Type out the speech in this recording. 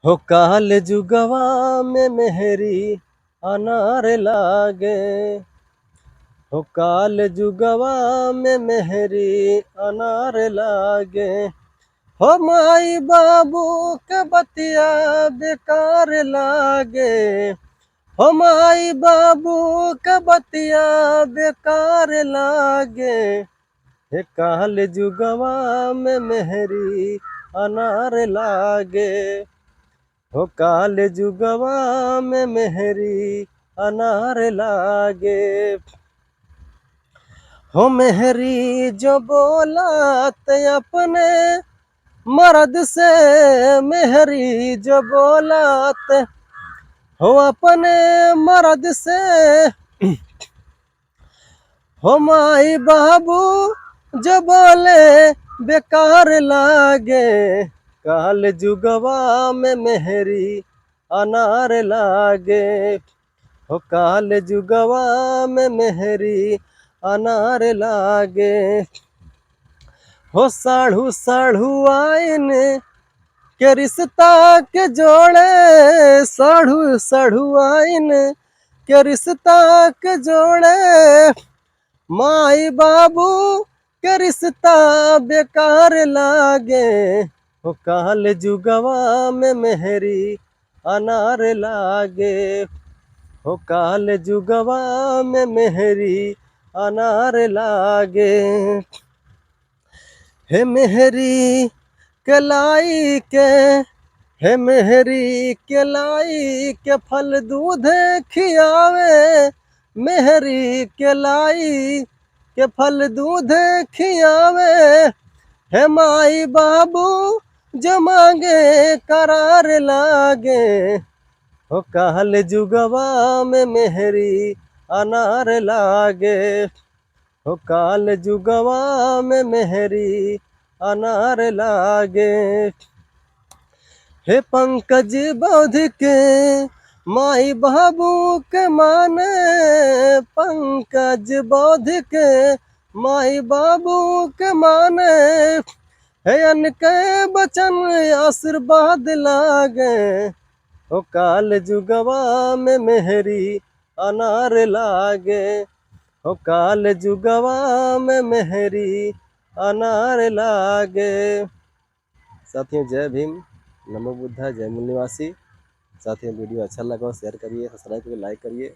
हो काल जुगवा में मेहरी अनार लागे। हो काल जुगवा में मेहरी अनार लागे। हो माई बाबू के बतिया बेकार लागे। हो माई बाबू के बतिया बेकार लागे। हे काल जुगवा में मेहरी अनार लागे। हो काल जुगवा में मेहरी अनार लागे। हो मेहरी जो बोलात अपने मर्द से, मेहरी जो बोलात हो अपने मर्द से। हो माई बाबू जो बोले बेकार लागे। काल जुगवा में मेहरी अनार लागे। हो काल जुगवा में मेहरी अनार लागे। हो साढ़ू साढ़ू आइन के रिश्ता के जोड़े। साढ़ू साढ़ू आइन के रिश्ता के जोड़े। माई बाबू के रिश्ता बेकार लागे। हो काल जुगवा में मेहरी अनार लागे। हो काल जुगवा में मेहरी अनार लागे। हे मेहरी कलाई के, हे मेहरी कलाई के फल दूध खियावे। मेहरी कलाई के फल दूध खियावे। हे माई बाबू जो मांगे करार लागे। हो काल जुगवा में मेहरी अनार लागे। हो काल जुगवा में मेहरी अनार लागे। हे पंकज बौद्ध माई बाबू के माने। पंकज बौद्ध के माई बाबू के माने। हे अनके बचन आशीर्वाद लागे। हो काल जुगवा में मेहरी अनार लागे। हो काल जुगवा में मेहरी अनार लागे। साथियों जय भीम, नमो बुद्धा, जय मूल निवासी। साथियों वीडियो अच्छा लगा शेयर करिए, सब्सक्राइब करिए, लाइक करिए।